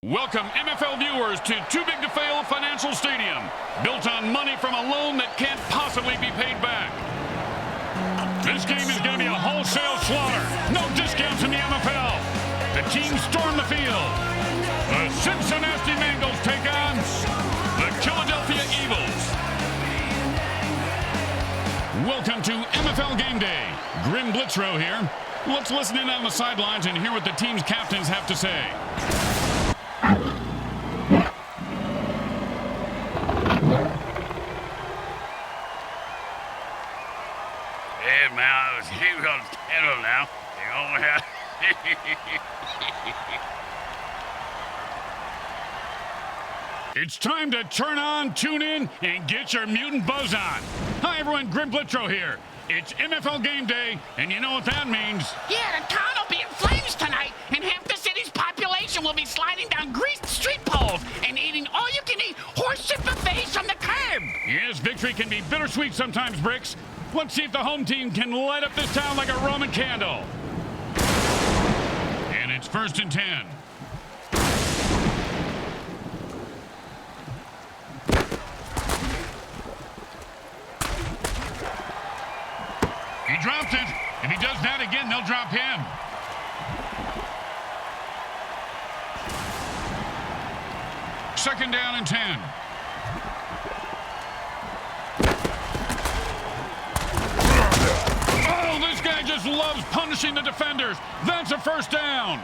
Welcome MFL viewers to Too Big to Fail Financial Stadium, built on money from a loan that can't possibly be paid back. This game is going to be a wholesale slaughter. No discounts in the MFL. The teams storm the field. The SinSoNasty Mangles take on the Killadelphia Eagles. Welcome to MFL Game Day. Grim Blitzrow here. Let's listen in on the sidelines and hear what the team's captains have to say. Hey, man, I was here on the channel now. It's time to turn on, tune in, and get your mutant buzz on. Hi, everyone. Grim Blitzrow here. It's MFL Game Day, and you know what that means. Yeah, the town will be in flames tonight, and half the city's population will be sliding down greased street poles and eating all-you-can-eat horse shit buffets from the curb. Yes, victory can be bittersweet sometimes, Bricks. Let's see if the home team can light up this town like a Roman candle. And it's 1st and 10. He dropped it. If he does that again, they'll drop him. Second down and 10. Oh, this guy just loves punishing the defenders. That's a first down.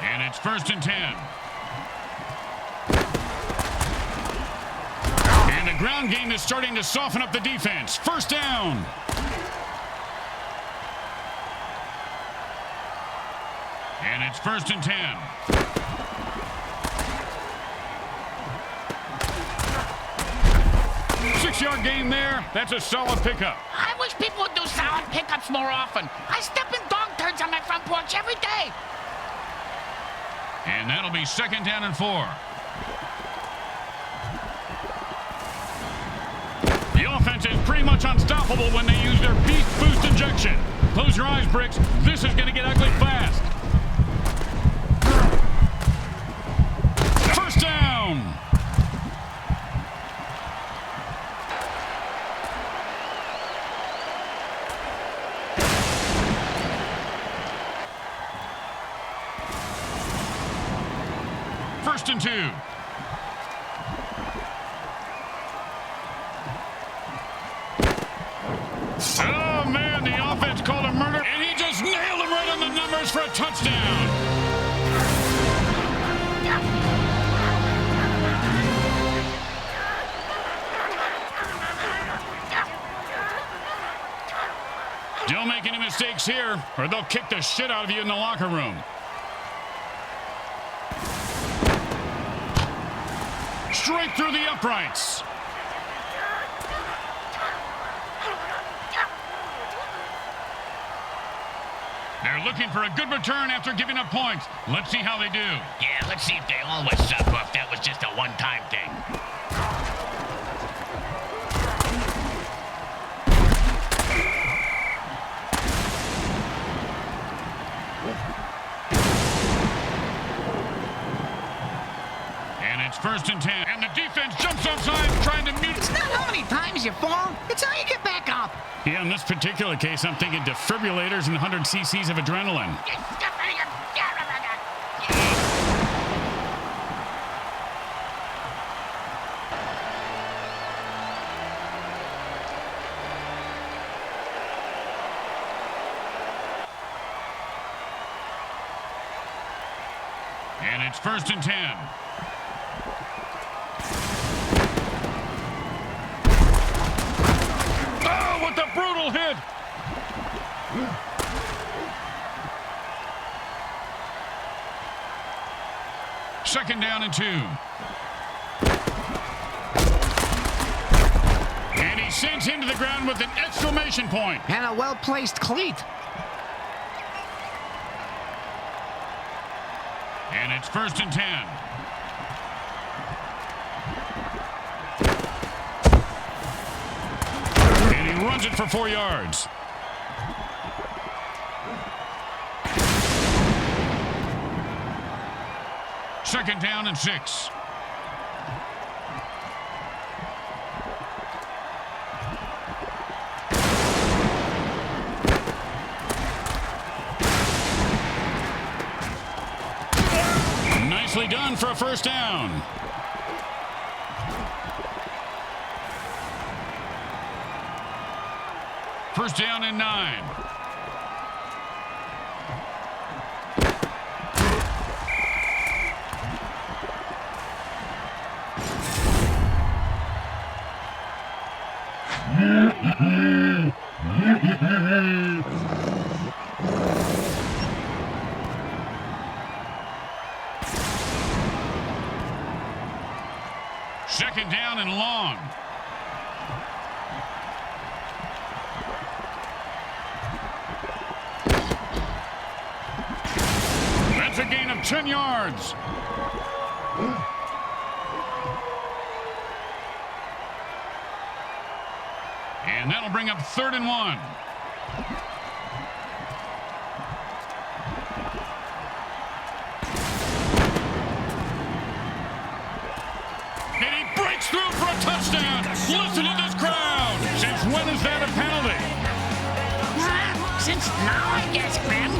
And it's 1st and 10. And the ground game is starting to soften up the defense. First down. And it's 1st and 10. Six-yard gain there. That's a solid pickup. I wish people would do solid pickups more often. I step in dog turds on my front porch every day. And that'll be 2nd down and 4. The offense is pretty much unstoppable when they use their beast boost injection. Close your eyes, Bricks. This is going to get ugly fast. First down. First and 2. Oh, man, the offense called a murder, and he just nailed him right on the numbers for a touchdown. Don't make any mistakes here, or they'll kick the shit out of you in the locker room. Straight through the uprights. They're looking for a good return after giving up points. Let's see how they do. Yeah, let's see if they always suck or if that was just a one-time thing. And it's 1st and 10. And the defense jumps offside trying to mute. It's not how many times you fall. It's how you get back up. Yeah, in this particular case, I'm thinking defibrillators and 100 cc's of adrenaline. And it's 1st and 10. Oh, what a brutal hit! Second down and 2. And he sends him to the ground with an exclamation point. And a well-placed cleat. And it's 1st and 10. And he runs it for 4 yards. Second down and 6. Nicely done for a first down. First down and 9. Second down and long. That's a gain of 10 yards. And that'll bring up 3rd and 1. And he breaks through for a touchdown. Listen to this crowd. Since when is that a penalty? Since now, I guess, Grim.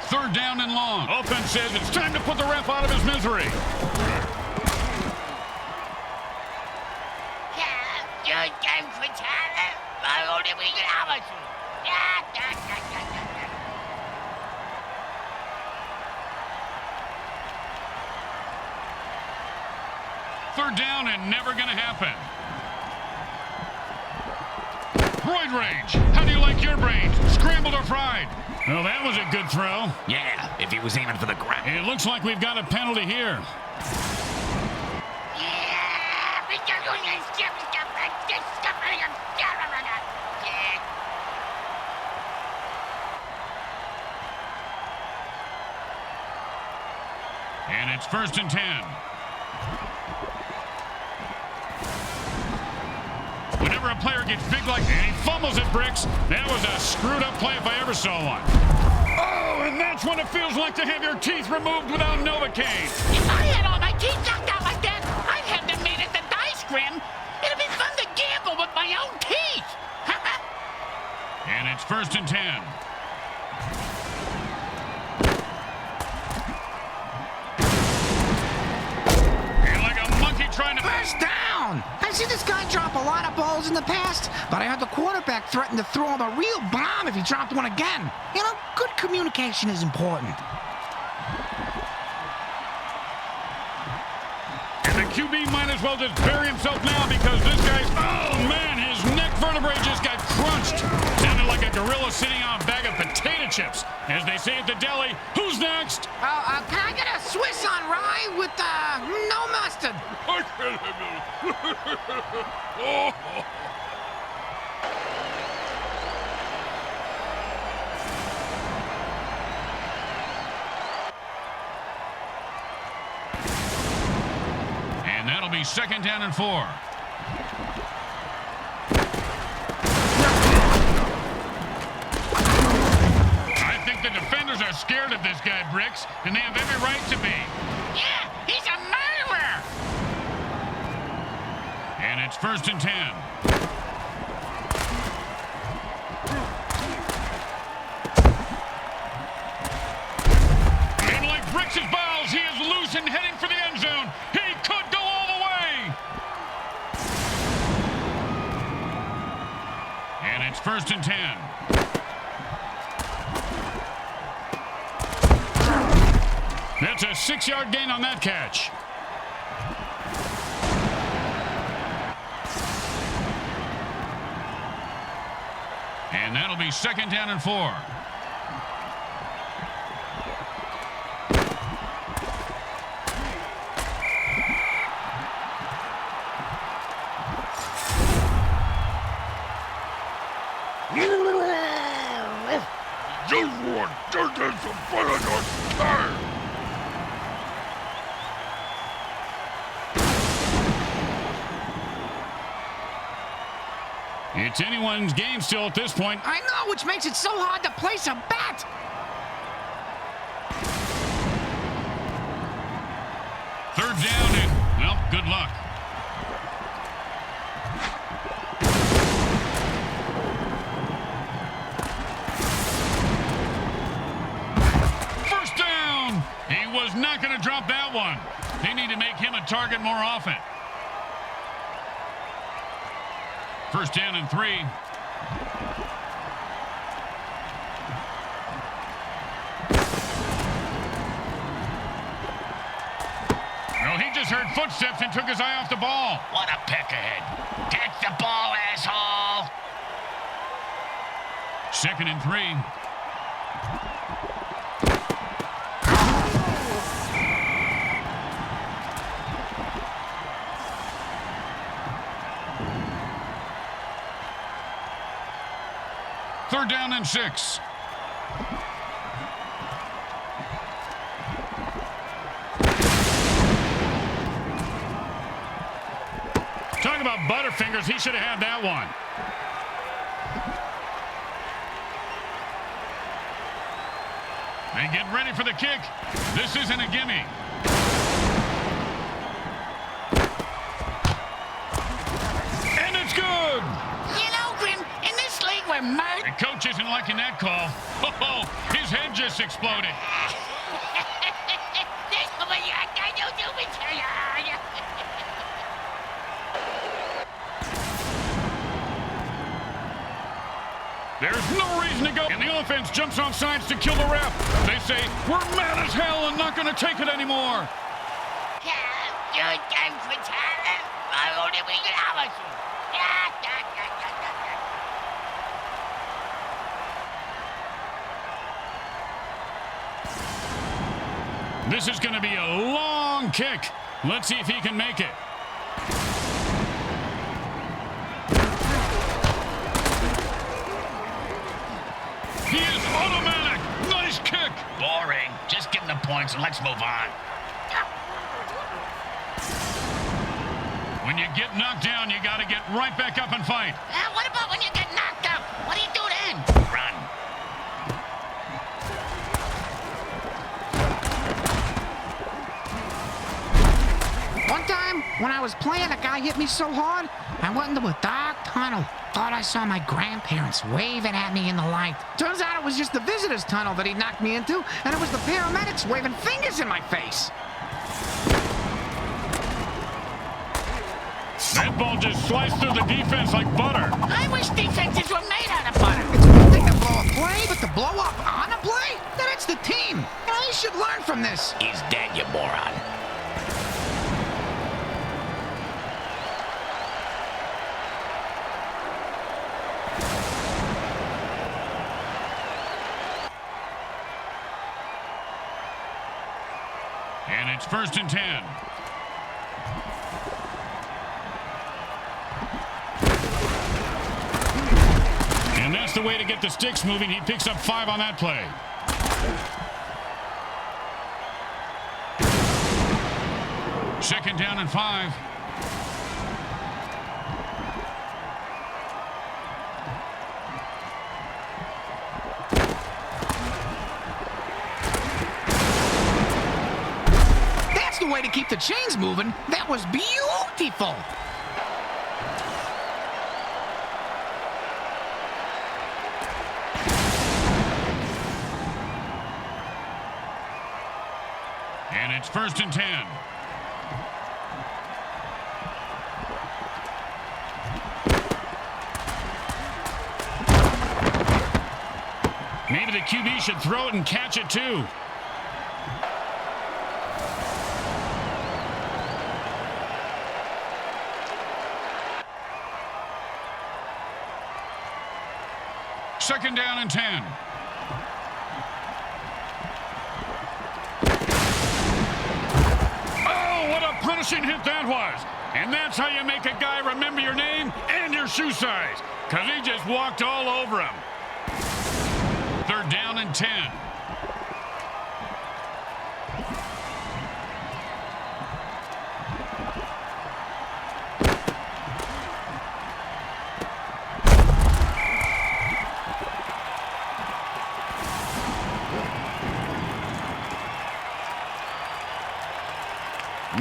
Third down and long. Offense says it's time to put the ref out of his misery. Third down and never going to happen. Roid rage. How do you like your brains? Scrambled or fried? Well, that was a good throw. Yeah, if he was aiming for the ground. It looks like we've got a penalty here. And it's 1st and 10. Whenever a player gets big like that, he fumbles it, Bricks. That was a screwed-up play if I ever saw one. Oh, and that's what it feels like to have your teeth removed without Novocaine. If I had all my teeth knocked out like that, I'd have them made at the dice, Grim. It'd be fun to gamble with my own teeth. And it's 1st and 10. And like a monkey trying to... First down! I've seen this guy drop a lot of balls in the past, but I heard the quarterback threaten to throw him a real bomb if he dropped one again. You know, good communication is important. And the QB might as well just bury himself now because this guy's... Oh, man, his neck vertebrae just got crunched. Sounded like a gorilla sitting on a bag of potato chips. As they say at the deli, who's next? Can I get a Swiss on rye with, no mustard? And that'll be 2nd down and 4. I think the defenders are scared of this guy, Bricks, and they have every right to be. Yeah, he's a murderer. And it's 1st and 10. And like Bricks' balls, he is loose and heading for the end zone. He could go all the way. And it's 1st and 10. That's a 6-yard gain on that catch. And that'll be 2nd down and 4. It's anyone's game still at this point. I know, which makes it so hard to place a bet. Third down and, well, good luck. First down. He was not going to drop that one. They need to make him a target more often. First down and 3. No, he just heard footsteps and took his eye off the ball. What a pick ahead. Catch the ball, asshole. Second and 3. Third down and 6. Talk about butterfingers. He should have had that one. They get ready for the kick. This isn't a gimme. And it's good. You know, Grim, in this league we're murdered. The coach isn't liking that call. Oh, his head just exploded. There's no reason to go. And the offense jumps off sides to kill the ref. They say, we're mad as hell and not going to take it anymore. This is going to be a long kick. Let's see if he can make it. He is automatic. Nice kick. Boring. Just give him the points and let's move on. When you get knocked down, you got to get right back up and fight. What about when you get knocked out? What do you do then? Run. One time, when I was playing, a guy hit me so hard, I went into a dark tunnel. Thought I saw my grandparents waving at me in the light. Turns out it was just the visitor's tunnel that he knocked me into, and it was the paramedics waving fingers in my face. That ball just sliced through the defense like butter. I wish defenses were made out of butter. It's one thing to blow a play, but to blow up on a play? That's the team. You know, you should learn from this. He's dead, you moron. And it's 1st and 10. And that's the way to get the sticks moving. He picks up 5 on that play. Second down and 5. That's the way to keep the chains moving. That was beautiful. And it's 1st and 10. Maybe the QB should throw it and catch it too. Second down and 10. Oh, what a punishing hit that was. And that's how you make a guy remember your name and your shoe size, because he just walked all over him. Third down and 10.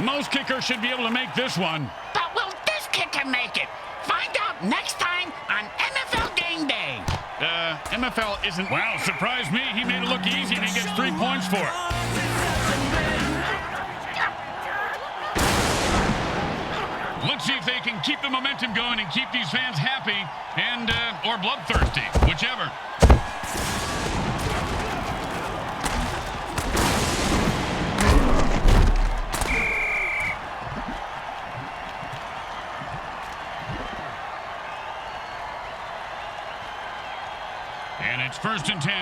Most kickers should be able to make this one. But will this kicker make it? Find out next time on MFL Game Day. MFL isn't... Wow, surprised me. He made it look easy and he gets 3 points for it. Let's see if they can keep the momentum going and keep these fans happy and, or bloodthirsty, whichever. And it's 1st and 10.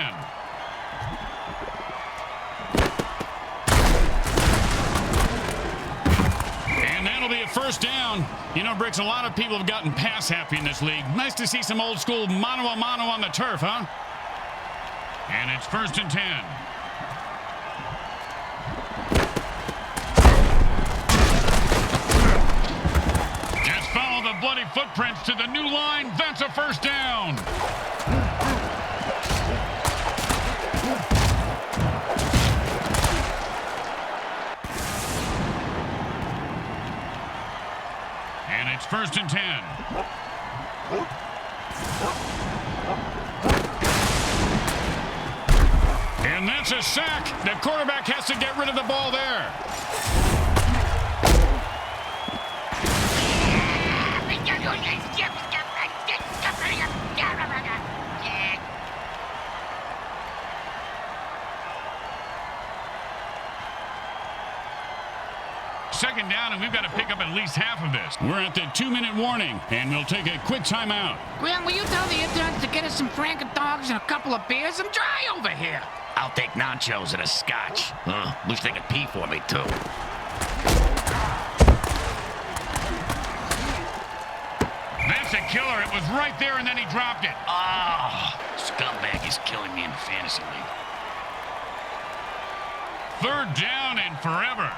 And that'll be a 1st down. You know, Bricks, a lot of people have gotten pass happy in this league. Nice to see some old school mano-a-mano on the turf, huh? And it's 1st and 10. Just follow the bloody footprints to the new line. That's a 1st down. And it's 1st and 10. And that's a sack. The quarterback has to get rid of the ball there. Second down, and we've got to pick up at least half of this. We're at the 2-minute warning, and we'll take a quick timeout. Graham, will you tell the interns to get us some Franken dogs and a couple of beers? I'm dry over here. I'll take nachos and a scotch. Wish they could pee for me, too. That's a killer. It was right there, and then he dropped it. Oh, scumbag is killing me in the fantasy league. 3rd down and forever.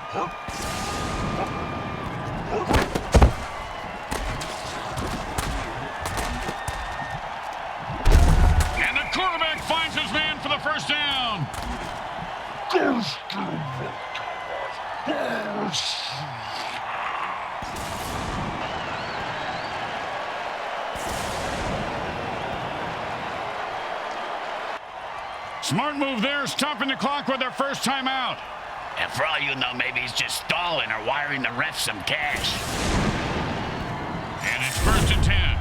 And the quarterback finds his man for the 1st down. Smart move there, stopping the clock with their 1st timeout. And for all you know, maybe he's just stalling or wiring the refs some cash. And it's 1st and 10.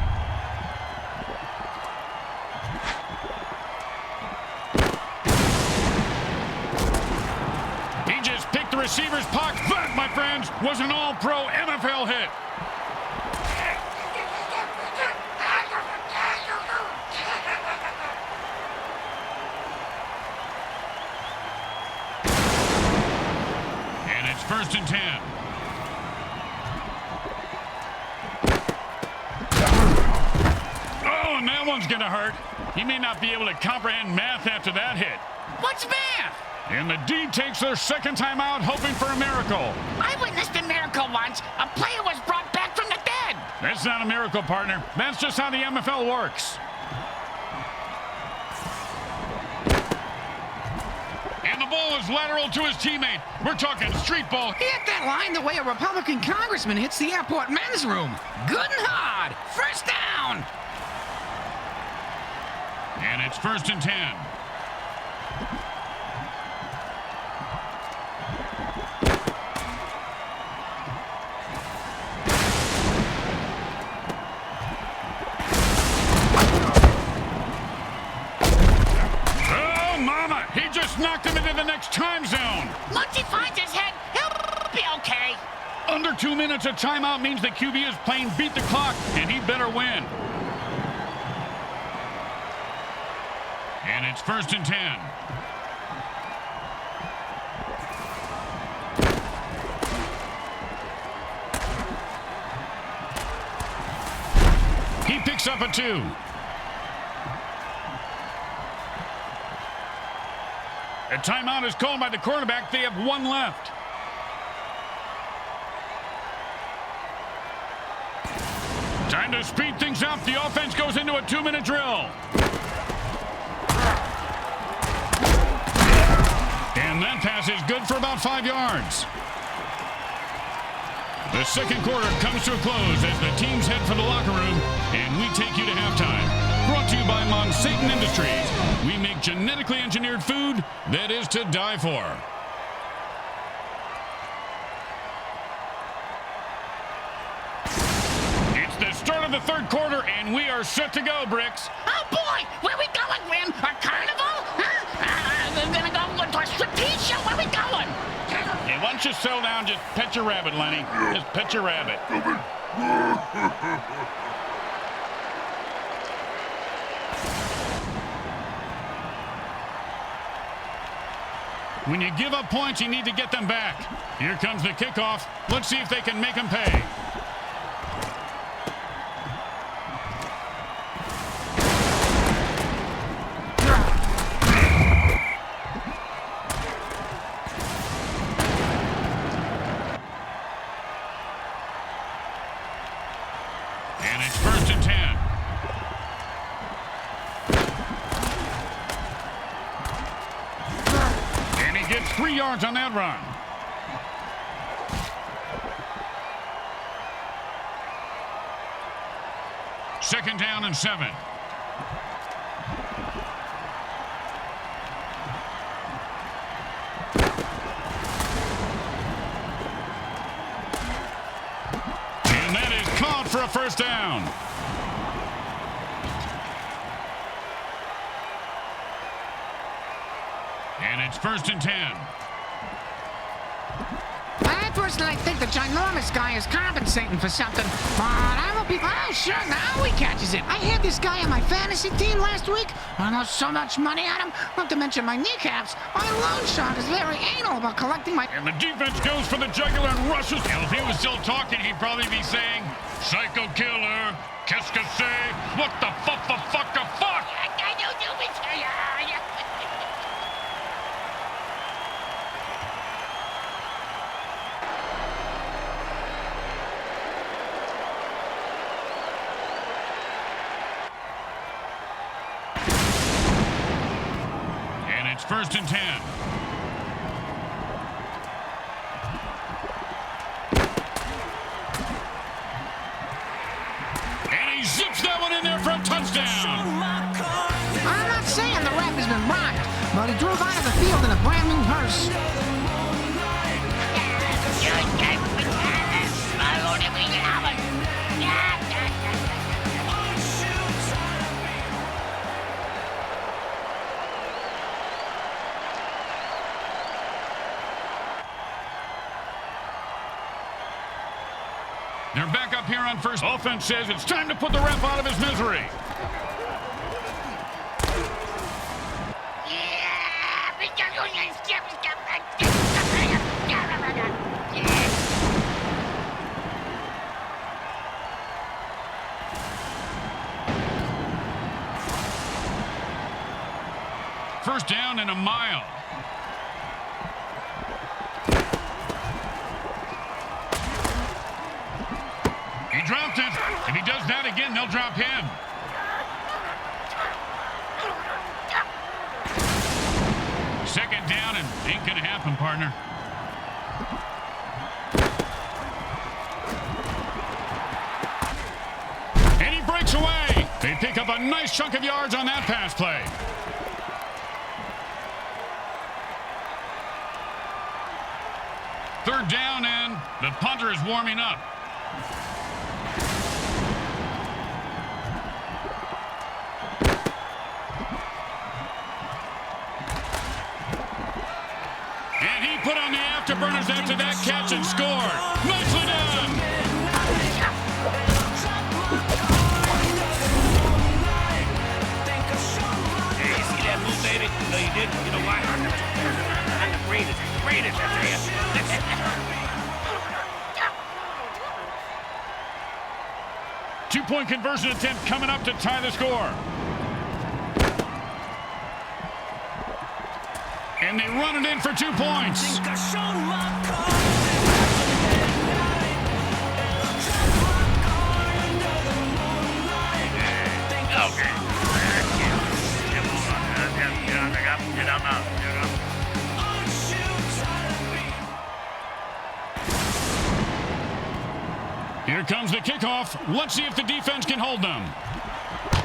He just picked the receiver's pocket. That, my friends, was an all-pro MFL hit. And it's 1st and 10. Oh, and that one's going to hurt. He may not be able to comprehend math after that hit. What's math? And the D takes their 2nd time out, hoping for a miracle. I witnessed a miracle once. A player was brought back from the dead. That's not a miracle, partner. That's just how the MFL works. And the ball is lateral to his teammate. We're talking street ball. He hit that line the way a Republican congressman hits the airport men's room. Good and hard. 1st down. And it's 1st and 10. Oh, mama! He just knocked him into the next time zone. Once he finds his head, he'll be okay. Under 2 minutes of timeout means the QB is playing beat the clock, and he better win. And it's 1st and 10. He picks up a 2. A timeout is called by the quarterback. They have 1 left. Time to speed things up. The offense goes into a 2-minute drill. And that pass is good for about 5 yards. The second quarter comes to a close as the teams head for the locker room, and we take you to halftime. Brought to you by Monsatan Industries. We make genetically engineered food that is to die for. It's the start of the third quarter, and we are set to go, Bricks. Oh, boy! Where we going, Grim? A carnival? Huh? We're gonna go to a striptease show? Where we going? Hey, why don't you settle down? Just pet your rabbit, Lenny. Just pet your rabbit. When you give up points, you need to get them back. Here comes the kickoff. Let's see if they can make them pay. And it's 1st and 10. And he gets 3 yards on that run. Second down and 7. And that is caught for a first down. And it's 1st and 10. I personally think the ginormous guy is compensating for something, but I will be... Oh, sure, now he catches it. I had this guy on my fantasy team last week. I lost so much money on him, not to mention my kneecaps. My loan shark is very anal about collecting my... And the defense goes for the jugular and rushes. Now, if he was still talking, he'd probably be saying, Psycho killer, qu'est-ce que c'est? What the fuck? I don't do it to you. And it's 1st and 10. And he zips that one in there for a touchdown. I'm not saying the ref has been bribed, but he drove out of the field in a brand new hearse. They're back up here on first. Offense says it's time to put the ref out of his misery. First down and a mile. He dropped it. If he does that again, they'll drop him. Second down and ain't gonna happen, partner. And he breaks away. They pick up a nice chunk of yards on that pass play. Third down, and the punter is warming up. And he put on the afterburners after that catch and scored. Nicely done. Hey, you see that move, baby? No, you didn't. You know why? I'm the greatest. Greatest, I tell you. Two-point conversion attempt coming up to tie the score. And they run it in for 2 points. Okay. Here comes the kickoff. Let's see if the defense can hold them.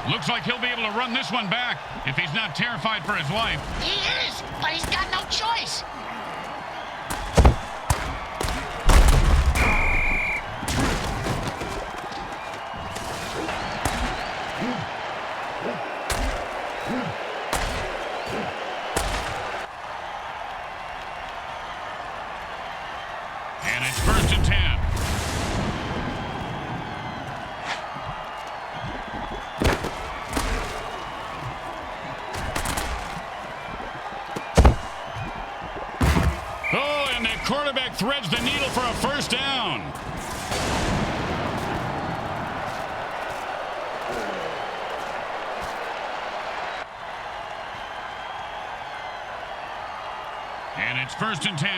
Looks like he'll be able to run this one back if he's not terrified for his life. He is, but he's got no choice. And it's 1st and 10. Oh, and the quarterback threads the needle for a 1st down. And it's 1st and 10.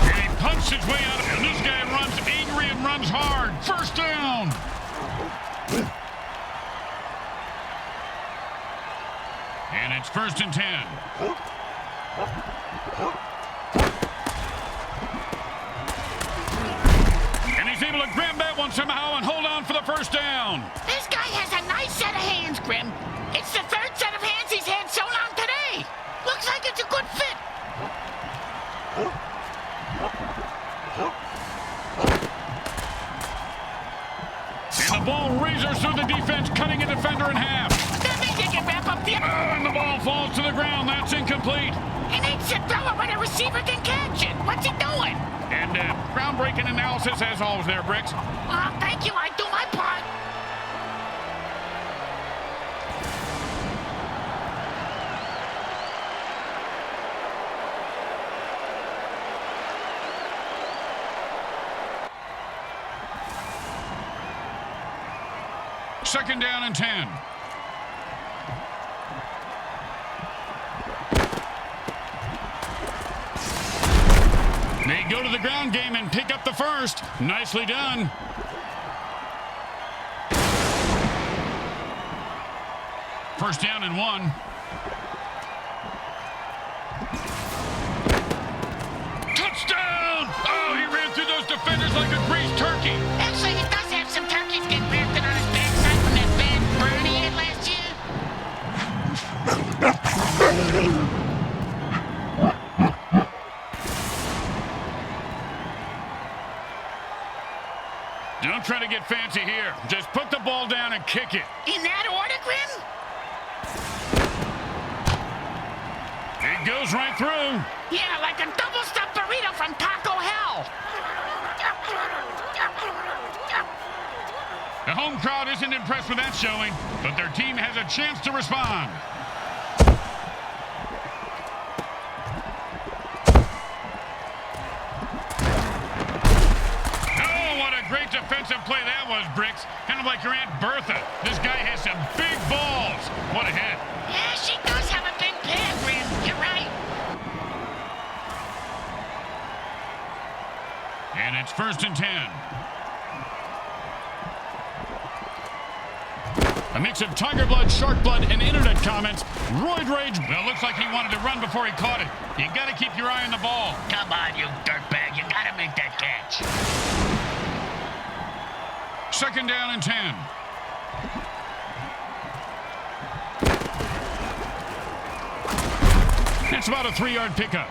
And he punched his way out of it. And this guy runs angry and runs hard. 1st down. And it's 1st and 10. And he's able to grab that one somehow and hold on for the 1st down. This guy has a nice set of hands, Grim. It's the 3rd set of hands he's had so long today. Looks like it's a good fit. And the ball razors through the defense, cutting a defender in half. That means he can wrap up the... And the ball falls to the ground. That's incomplete. He needs to throw it when a receiver can catch it. What's he doing? And groundbreaking analysis as always there, Bricks. Oh, thank you. I do my part. Second down and 10. They go to the ground game and pick up the 1st. Nicely done. First down and 1. Touchdown! Oh, he ran through those defenders like a greased turkey. Actually, he does have some turkeys getting grafted on his backside from that bad burn he had last year. Don't try to get fancy here. Just put the ball down and kick it. In that order, Grim? It goes right through. Yeah, like a double-stuffed burrito from Taco Hell. The home crowd isn't impressed with that showing, but their team has a chance to respond. Great defensive play that was, Bricks. Kind of like your Aunt Bertha. This guy has some big balls. What a hit. Yeah, she does have a big pad, Grim. You're right. And it's 1st and 10. A mix of tiger blood, shark blood, and internet comments. Roid rage. Well, looks like he wanted to run before he caught it. You got to keep your eye on the ball. Come on, you dirtbag. You got to make that catch. Second down and 10. That's about a 3-yard pickup.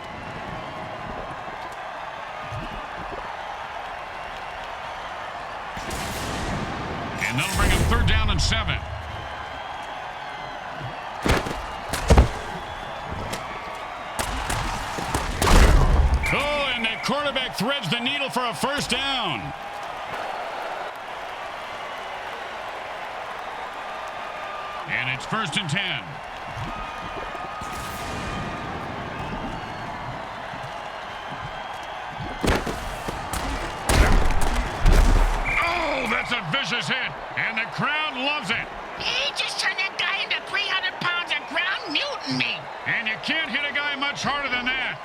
And that'll bring him 3rd down and 7. Oh, and the quarterback threads the needle for a 1st down. And it's 1st and 10. Oh, that's a vicious hit. And the crowd loves it. He just turned that guy into 300 pounds of ground mutant meat. And you can't hit a guy much harder than that.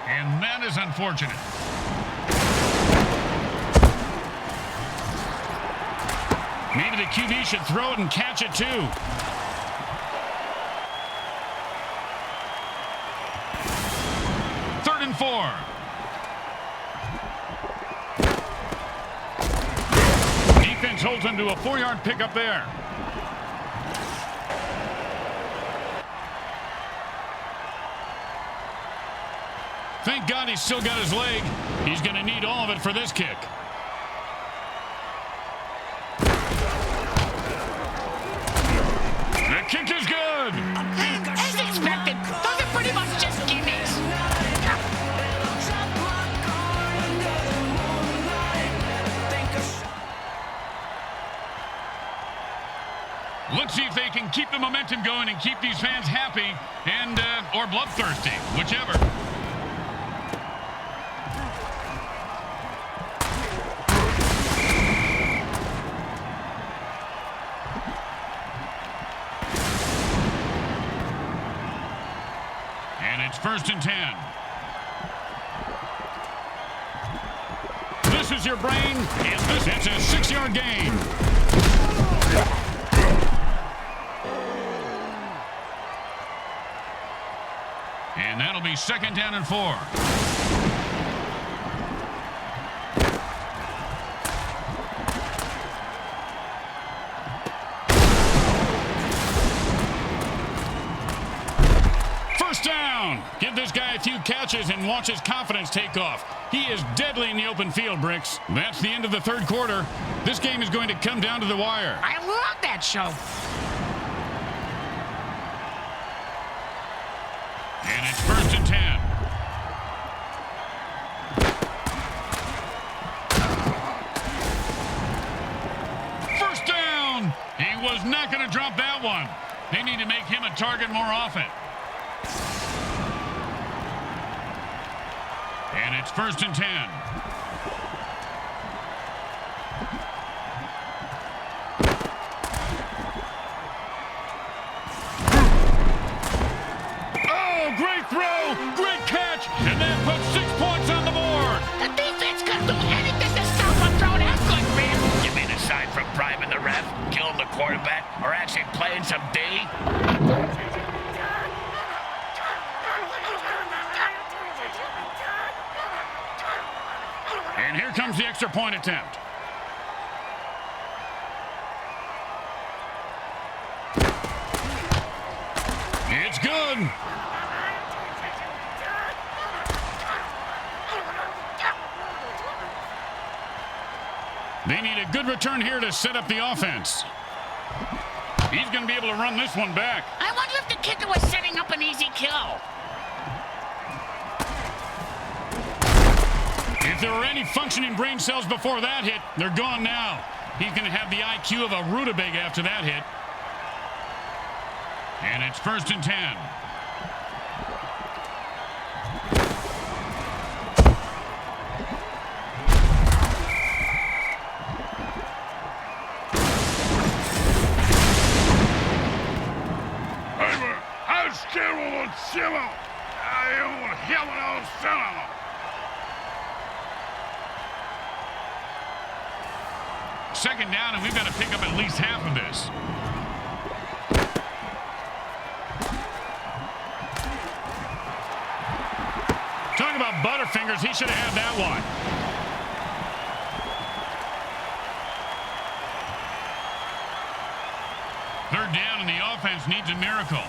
And that is unfortunate. Maybe the QB should throw it and catch it too. and 4. Defense holds him to a 4-yard pickup there. Thank God he's still got his leg. He's going to need all of it for this kick. The kick is good. As expected, those are pretty much just gimmies. Let's see if they can keep the momentum going and keep these fans happy and or bloodthirsty, whichever. And it's 1st and 10. This is your brain, and this is a 6-yard gain. And that'll be 2nd down and 4. First down. Give this guy a few catches and watch his confidence take off. He is deadly in the open field, Bricks. That's the end of the 3rd quarter. This game is going to come down to the wire. I love that show. And it's 1st and 10. First down. He was not going to drop that one. They need to make him a target more often. And it's 1st and 10. Great throw, great catch, and that puts 6 points on the board. The defense couldn't do anything to stop a throw that good, man. You mean aside from bribing the ref, killing the quarterback, or actually playing some D? And here comes the extra point attempt. It's good. They need a good return here to set up the offense. He's going to be able to run this one back. I wonder if the kicker was setting up an easy kill. If there were any functioning brain cells before that hit, they're gone now. He's going to have the IQ of a rutabaga after that hit. And it's 1st and 10. Second down, and we've got to pick up at least half of this. Talking about Butterfingers, he should have had that one. Third down, and the offense needs a miracle.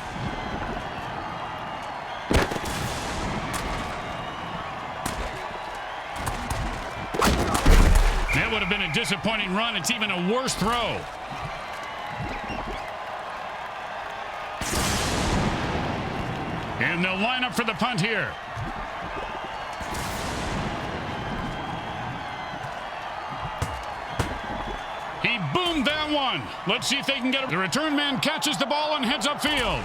That would have been a disappointing run. It's even a worse throw. And they'll line up for the punt here. He boomed that one. Let's see if they can get it. The return man catches the ball and heads upfield.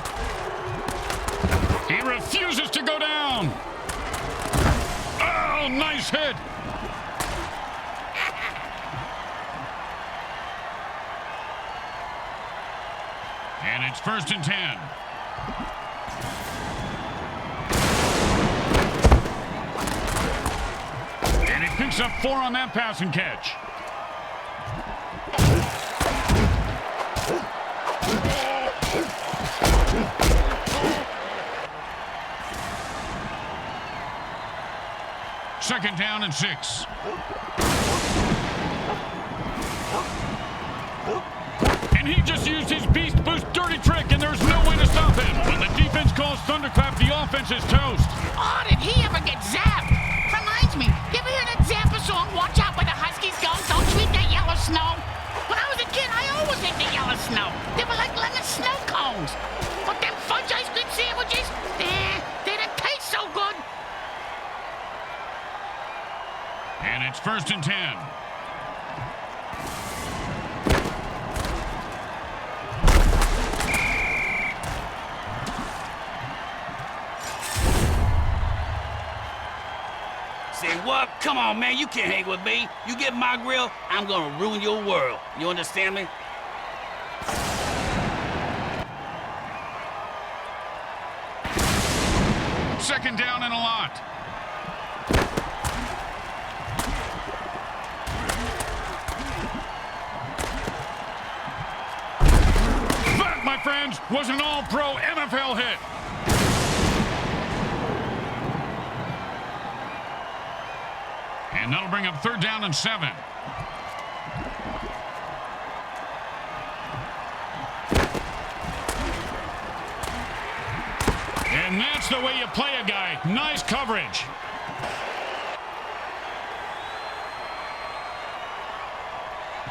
He refuses to go down. Oh, nice hit. And it's 1st and 10. And he picks up 4 on that passing catch. 2nd down and 6. And he just used his Beast Boost dirty trick, and there's no way to stop him. When the defense calls thunderclap, the offense is toast. Oh, did he ever get zapped? Reminds me, you ever hear that Zappa song, Watch Out Where the Huskies Go, Don't You Eat That Yellow Snow? When I was a kid, I always ate the yellow snow. They were like lemon snow cones. But them fudge ice cream sandwiches, they didn't taste so good. And it's 1st and 10. Say what? Come on, man, you can't hang with me. You get my grill, I'm gonna ruin your world. You understand me? Second down and a lot. That, my friends, was an all-pro MFL hit. And that'll bring up 3rd down and 7. And that's the way you play a guy. Nice coverage.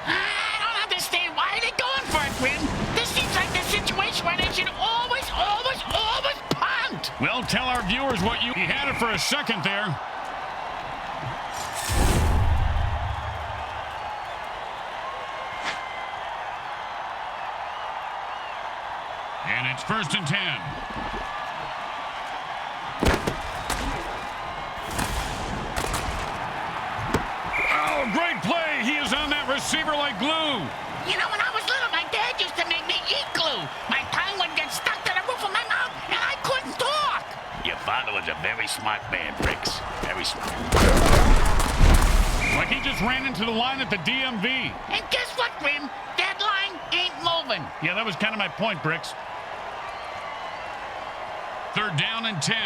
I don't understand. Why are they going for it, Grim? This seems like the situation where they should always punt. Well, tell our viewers what you... He had it for a second there. And it's 1st and 10. Oh, great play. He is on that receiver like glue. You know, when I was little, my dad used to make me eat glue. My tongue would get stuck to the roof of my mouth, and I couldn't talk. Your father was a very smart man, Bricks. Very smart. Like he just ran into the line at the DMV. And guess what, Grim? That line ain't moving. Yeah, that was kind of my point, Bricks. 3rd down and 10.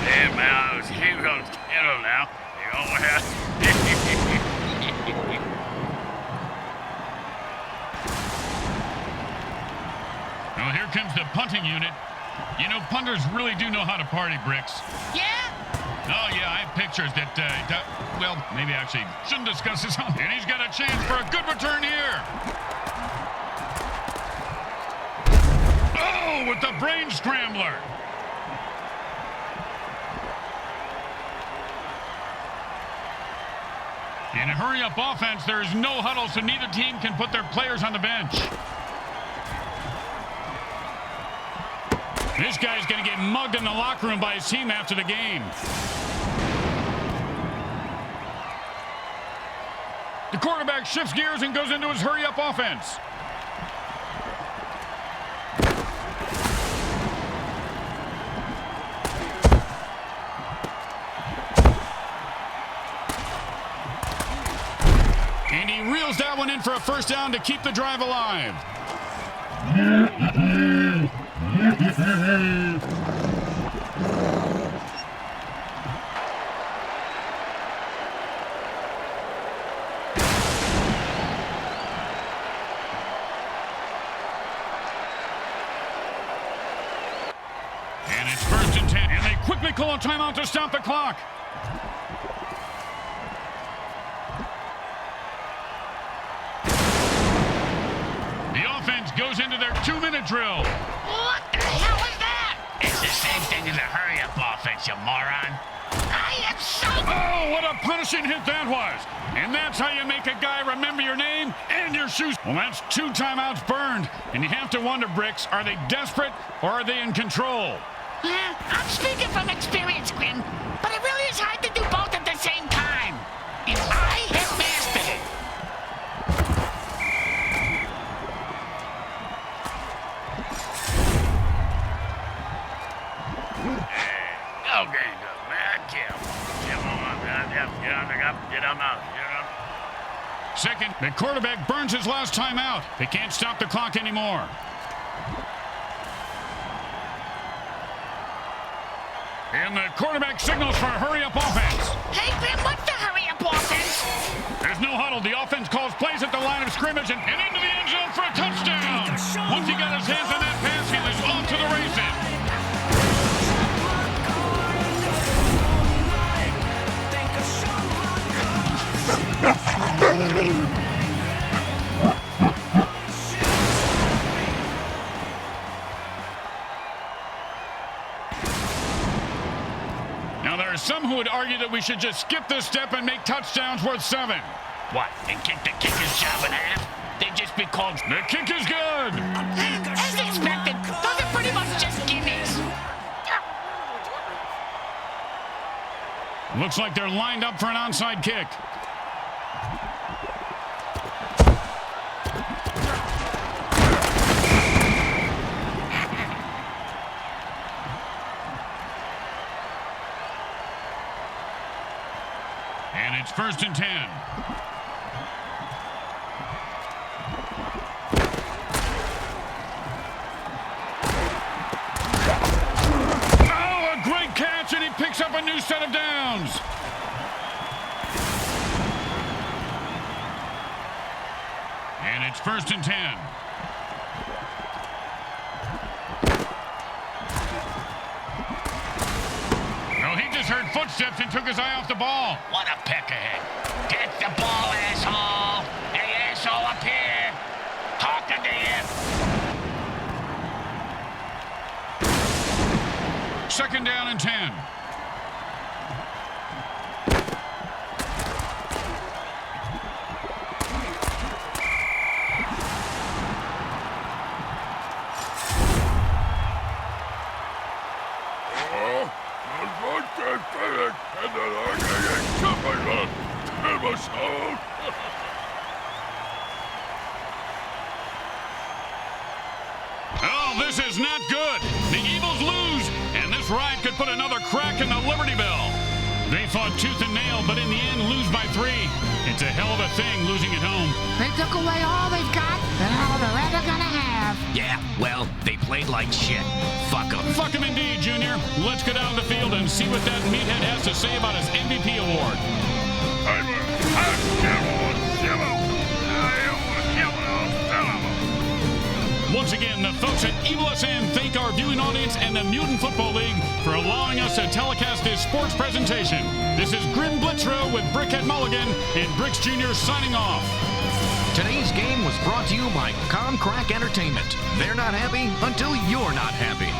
Hey, man, he goes kettle now. You know what? Well, here comes the punting unit. You know, punters really do know how to party, Bricks. Yeah? Oh, yeah, I have pictures that, well, maybe actually shouldn't discuss this on. And he's got a chance for a good return here. Oh, with the brain scrambler. In a hurry-up offense, there is no huddle, so neither team can put their players on the bench. This guy's going to get mugged in the locker room by his team after the game. The quarterback shifts gears and goes into his hurry-up offense. And he reels that one in for a 1st down to keep the drive alive. And it's 1st and 10. And they quickly call a timeout to stop the clock. The offense goes into their 2-minute drill. What the hell is that? It's the same thing as a hurry-up offense, you moron. I am so... Oh, what a punishing hit that was. And that's how you make a guy remember your name and your shoes. Well, that's 2 timeouts burned. And you have to wonder, Bricks, are they desperate or are they in control? I'm speaking from experience, Grim, but it really is hard to do both at the same time. And I have mastered it. Okay, good, man. Kill. Come on, get on the Get him out. Get him. Second, the quarterback burns his last time out. They can't stop the clock anymore. And the quarterback signals for a hurry-up offense. Hey, Grim, what's the hurry-up offense? There's no huddle. The offense calls plays at the line of scrimmage and into the end zone for a touchdown. Once he got his hands on that pass, he was off to the races. Now, there are some who would argue that we should just skip this step and make touchdowns worth 7. What? And kick the kicker's job in half? They just be called. The kick is good. As expected, those are pretty much just gimmies. Looks like they're lined up for an onside kick. And it's 1st and 10. Oh, a great catch, and he picks up a new set of downs. And it's 1st and 10. Heard footsteps and took his eye off the ball. What a peck ahead. Get the ball, asshole. Hey, asshole, up here. Talking to you. 2nd down and 10. Oh, this is not good. The Eagles lose, and this ride could put another crack in the Liberty Bell. They fought tooth and nail, but in the end lose by 3. It's a hell of a thing losing at home. They took away all they've got and all they're ever gonna have. Yeah, well, they played like shit. Fuck them. Fuck him indeed, Junior. Let's get out on the field and see what that meathead has to say about his MVP award. Once again, the folks at Evil SN thank our viewing audience and the Mutant Football League for allowing us to telecast this sports presentation. This is Grim Blitzrow with Brickhead Mulligan and Bricks Jr. signing off. Today's game was brought to you by Comcrack Entertainment. They're not happy until you're not happy.